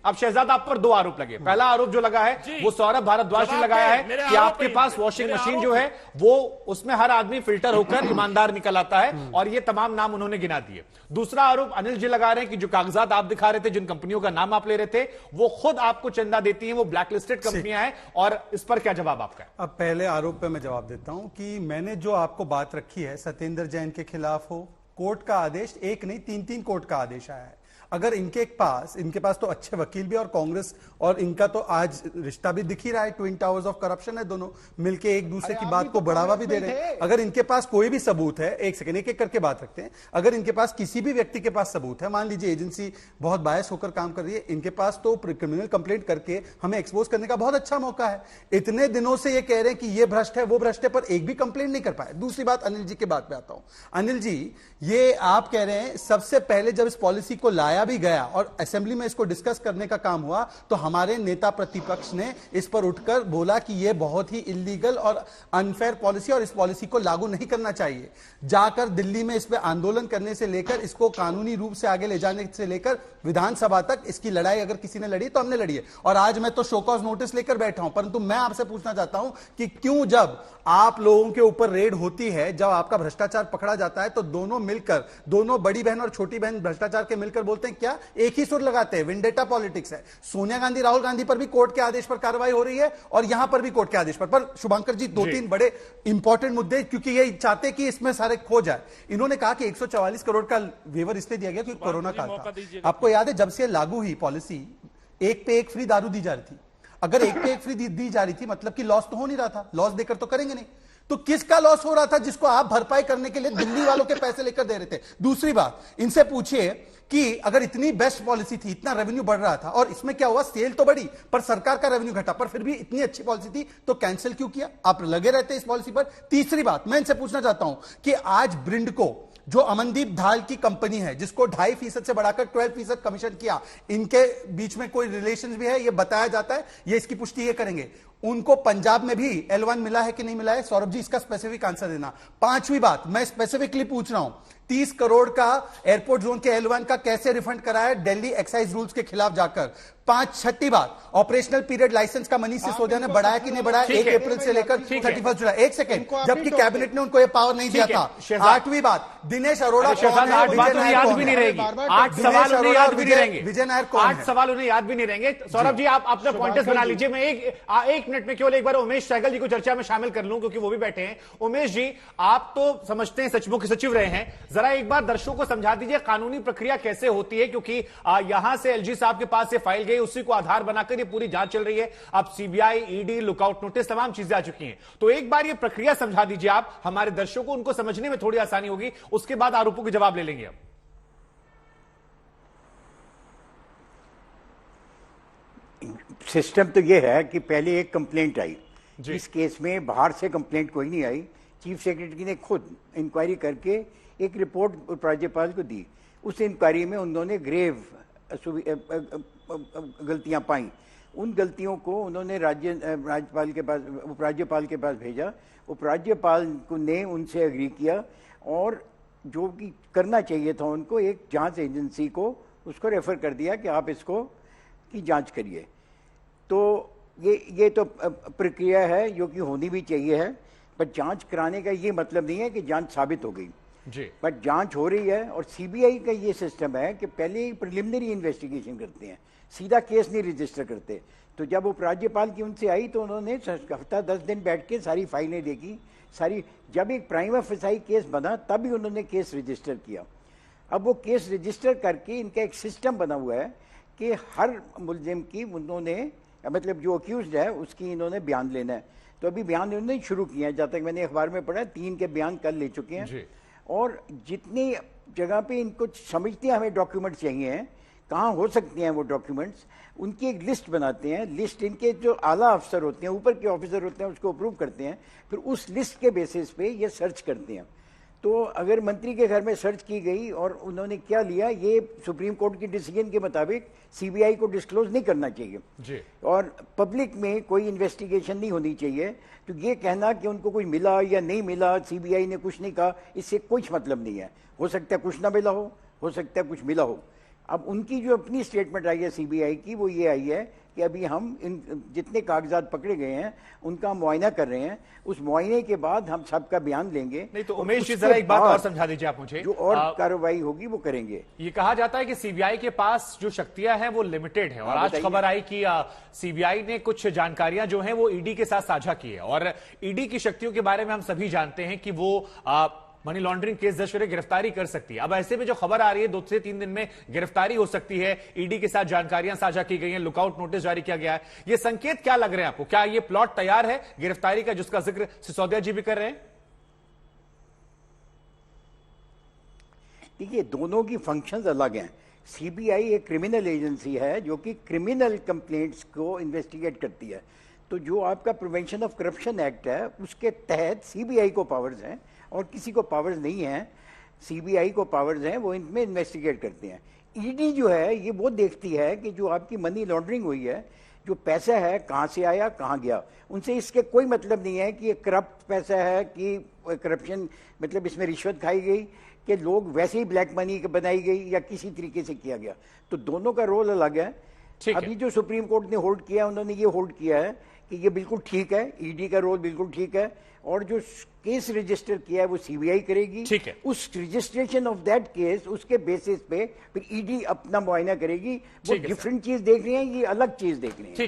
अब शहजाद आप पर दो आरोप लगे। पहला आरोप जो लगा है वो सौरभ भारद्वाज ने लगाया है कि आपके पास वॉशिंग मशीन जो है वो उसमें हर आदमी फिल्टर होकर ईमानदार निकल आता है, और ये तमाम नाम उन्होंने गिना दिए। दूसरा आरोप अनिल जी लगा रहे हैं कि जो कागजात आप दिखा रहे थे, जिन कंपनियों का नाम आप ले रहे थे, वो खुद आपको चंदा देती हैं, वो ब्लैकलिस्टेड कंपनियां हैं। और इस पर क्या जवाब आपका है? अब पहले आरोप पे मैं जवाब देता हूं कि मैंने जो आपको बात रखी है सत्येंद्र जैन के खिलाफ हो, कोर्ट का आदेश एक नहीं 3-3 कोर्ट का आदेश आया है। अगर इनके पास तो अच्छे वकील भी, और कांग्रेस और इनका तो आज रिश्ता भी दिख ही रहा है, ट्विन टावर्स ऑफ करप्शन है, दोनों मिलके एक दूसरे की बात को बढ़ावा भी दे रहे हैं। अगर इनके पास कोई भी सबूत है, एक सेकंड एक एक करके बात रखते हैं, अगर इनके पास किसी भी व्यक्ति के पास सबूत है, मान लीजिए एजेंसी बहुत बायस होकर काम कर रही है, इनके पास तो क्रिमिनल कंप्लेंट करके हमें एक्सपोज करने का बहुत अच्छा मौका है। इतने दिनों से ये कह रहे हैं कि ये भ्रष्ट है वो भ्रष्ट है, पर एक भी कंप्लेंट नहीं कर पाए। दूसरी बात अनिल जी के बात पे आता हूं। अनिल जी, ये आप कह रहे हैं सबसे पहले जब इस पॉलिसी को लाया भी गया और असेंबली में इसको डिस्कस करने का काम हुआ, तो हमारे नेता प्रतिपक्ष ने इस पर उठकर बोला कि यह बहुत ही इलीगल और अनफेयर पॉलिसी और इस पॉलिसी को लागू नहीं करना चाहिए। जाकर दिल्ली में इस पर आंदोलन करने से लेकर इसको कानूनी रूप से आगे ले जाने से लेकर विधानसभा तक इसकी लड़ाई अगर किसी ने लड़ी तो हमने लड़ी है, और आज मैं तो शो कॉज नोटिस लेकर बैठा हूं। परंतु मैं आपसे पूछना चाहता हूं कि क्यों जब आप लोगों के ऊपर रेड होती है, जब आपका भ्रष्टाचार पकड़ा जाता है, तो दोनों मिलकर, दोनों बड़ी बहन और छोटी बहन भ्रष्टाचार के मिलकर बोलते हैं क्या, एक ही सुर लगाते हैं, विंडेटा पॉलिटिक्स है। सोनिया गांधी राहुल गांधी पर भी कोर्ट के आदेश पर कार्रवाई हो रही है और यहां पर भी कोर्ट के आदेश पर शुभंकर जी 2-3 बड़े इंपॉर्टेंट मुद्दे, क्योंकि ये चाहते कि इसमें सारे खो जाए। इन्होंने कहा कि 144 करोड़ का वेवर इसलिए दिया गया क्योंकि कोरोना काल था। आपको याद है जब से लागू हुई पॉलिसी, एक पे एक फ्री दारू दी जा रही थी। अगर एक पे एक फ्री दी जा रही थी, मतलब कि लॉस तो हो नहीं रहा था, लॉस देकर तो करेंगे नहीं, तो किसका लॉस हो रहा था जिसको आप भरपाई करने के लिए दिल्ली वालों के पैसे लेकर दे रहे थे? दूसरी बात, इनसे पूछिए कि अगर इतनी बेस्ट पॉलिसी थी, इतना रेवेन्यू बढ़ रहा था, और इसमें क्या हुआ, सेल तो बढ़ी पर सरकार का रेवेन्यू घटा, पर फिर भी इतनी अच्छी पॉलिसी थी तो कैंसिल क्यों किया? आप लगे रहते इस पॉलिसी पर। तीसरी बात मैं इनसे पूछना चाहता हूं कि आज ब्रिंडको जो अमनदीप धाल की कंपनी है, जिसको 2.5% से बढ़ाकर 12% कमीशन किया, इनके बीच में कोई रिलेशन भी है, यह बताया जाता है, ये इसकी पुष्टि ये करेंगे। उनको पंजाब में भी L1 मिला है कि नहीं मिला है? सौरभ जी इसका स्पेसिफिक आंसर देना। पांचवी बात मैं स्पेसिफिकली पूछ रहा हूं, 30 करोड़ का एयरपोर्ट जोन के L1 का कैसे रिफंड कराया दिल्ली एक्साइज रूल्स के खिलाफ जाकर? छठी बात, ऑपरेशनल पीरियड लाइसेंस का मनीष सिसोदिया ने बढ़ाया कि नहीं बढ़ाया 1 अप्रैल से लेकर 31 जुलाई? एक सेकंड, जबकि कैबिनेट ने उनको यह पावर नहीं दिया था। आठवीं बात, दिनेश अरोड़ा कौन है? याद भी नहीं रहेगी, 8 सवाल उन्हें याद भी नहीं रहेंगे, विजय नायर कौन है? 8 सवाल उन्हें याद भी नहीं रहेंगे। सौरभ जी आप अपने पॉइंटर्स बना लीजिए। मैं एक मिनट में केवल एक बार उमेश सहगल जी को चर्चा में शामिल कर लूं क्योंकि वो भी बैठे हैं। उमेश जी, आप तो समझते हैं, सचमुख सचिव रहे हैं, जरा एक बार दर्शकों को समझा दीजिए कानूनी प्रक्रिया कैसे होती है, क्योंकि यहां से एलजी साहब के पास से फाइल गई, उसी को आधार बनाकर ये पूरी जांच चल रही है। अब सीबीआई, ईडी, लुकआउट नोटिस, तमाम चीजें आ चुकी हैं। तो एक बार ये प्रक्रिया समझा दीजिए आप हमारे दर्शकों को, उनको समझने में थोड़ी आसानी होगी, उसके बाद आरोपों के जवाब ले लेंगे। अब सिस्टम तो यह है कि पहले एक कंप्लेंट आई, इस केस में बाहर से कंप्लेंट कोई नहीं आई, चीफ सेक्रेटरी ने खुद इंक्वायरी करके एक रिपोर्ट राज्यपाल को दी। उस इंक्वायरी में उन्होंने ग्रेव गलतियां पाई। उन गलतियों को उन्होंने राज्यपाल के पास, उपराज्यपाल के पास भेजा। उपराज्यपाल ने उनसे एग्री किया और जो कि करना चाहिए था उनको, एक जांच एजेंसी को उसको रेफर कर दिया कि आप इसको की जांच करिए। तो ये तो प्रक्रिया है जो कि होनी भी चाहिए है, पर जांच कराने का ये मतलब नहीं है कि जांच साबित हो गई जी, बट जांच हो रही है। और सीबीआई का ये सिस्टम है कि पहले ही प्रिलिमिनरी इन्वेस्टिगेशन करते हैं, सीधा केस नहीं रजिस्टर करते। तो जब उपराज्यपाल की उनसे आई तो उन्होंने हफ्ता 10 दिन बैठ के सारी फाइलें देखी, सारी, जब एक प्राइमा फेसाई केस बना तब ही उन्होंने केस रजिस्टर किया। अब वो केस रजिस्टर करके इनका एक सिस्टम बना हुआ है कि हर मुलजिम की उन्होंने, मतलब जो अक्यूज्ड है उसकी इन्होंने बयान लेना है। तो अभी बयान इन्होंने शुरू किया है, जहाँ तक मैंने अखबार में पढ़ा 3 के बयान कल ले चुके हैं। और जितनी जगह पे इनको समझते हैं हमें डॉक्यूमेंट चाहिए हैं, कहाँ हो सकते हैं वो डॉक्यूमेंट्स, उनकी एक लिस्ट बनाते हैं। लिस्ट इनके जो आला अफसर होते हैं, ऊपर के ऑफिसर होते हैं, उसको अप्रूव करते हैं, फिर उस लिस्ट के बेसिस पे ये सर्च करते हैं। तो अगर मंत्री के घर में सर्च की गई और उन्होंने क्या लिया, ये सुप्रीम कोर्ट की डिसीजन के मुताबिक सीबीआई को डिस्क्लोज नहीं करना चाहिए जी। और पब्लिक में कोई इन्वेस्टिगेशन नहीं होनी चाहिए। तो ये कहना कि उनको कुछ मिला या नहीं मिला, सीबीआई ने कुछ नहीं कहा, इससे कुछ मतलब नहीं है। हो सकता है कुछ ना मिला हो सकता है कुछ मिला हो। अब उनकी जो अपनी स्टेटमेंट आई है सीबीआई की, वो ये आई है कि अभी हम इन जितने कागजात पकड़े गए हैं उनका मुआयना कर रहे हैं, उस मुआयने के बाद हम सबका बयान लेंगे। नहीं तो और उमेश जी उसके जरा एक बात बाद और समझा दीजिए आप मुझे। जो और कार्रवाई होगी वो करेंगे। ये कहा जाता है कि सीबीआई के पास जो शक्तियां हैं वो लिमिटेड है, और आज बताइए। खबर आई कि सीबीआई ने कुछ जानकारियां जो हैं वो ईडी के साथ साझा की है, और ईडी की शक्तियों के बारे में हम सभी जानते हैं कि वो मनी लॉन्ड्रिंग केस दर्ज करके गिरफ्तारी कर सकती है। अब ऐसे में जो खबर आ रही है 2 से 3 दिन में गिरफ्तारी हो सकती है, ईडी के साथ जानकारियां साझा की गई हैं, लुकआउट नोटिस जारी किया गया है, ये संकेत क्या लग रहे हैं आपको? क्या ये प्लॉट तैयार है गिरफ्तारी का जिसका जिक्र सिसोदिया जी भी कर रहे हैं? देखिए, दोनों की फंक्शंस अलग हैं। सीबीआई एक क्रिमिनल एजेंसी है जो कि क्रिमिनल कंप्लेंट्स को इन्वेस्टिगेट करती है। तो जो आपका प्रिवेंशन ऑफ करप्शन एक्ट है उसके तहत सीबीआई को पावर्स हैं और किसी को पावर्स नहीं हैं। सीबीआई को पावर्स हैं, वो इनमें इन्वेस्टिगेट करते हैं। ईडी जो है ये वो देखती है कि जो आपकी मनी लॉन्ड्रिंग हुई है, जो पैसा है कहाँ से आया कहाँ गया, उनसे इसके कोई मतलब नहीं है कि ये करप्ट पैसा है कि करप्शन मतलब इसमें रिश्वत खाई गई कि लोग वैसे ही ब्लैक मनी बनाई गई या किसी तरीके से किया गया। तो दोनों का रोल अलग है। ठीक है। अभी जो सुप्रीम कोर्ट ने होल्ड किया, उन्होंने ये होल्ड किया है कि ये बिल्कुल ठीक है, ईडी का रोल बिल्कुल ठीक है, और जो केस रजिस्टर किया है वो सीबीआई करेगी। ठीक है। उस रजिस्ट्रेशन ऑफ दैट केस, उसके बेसिस पे फिर ईडी अपना मुआयना करेगी। वो ठीक है, डिफरेंट चीज देख रही है, ये अलग चीज देख रही है। ठीक है।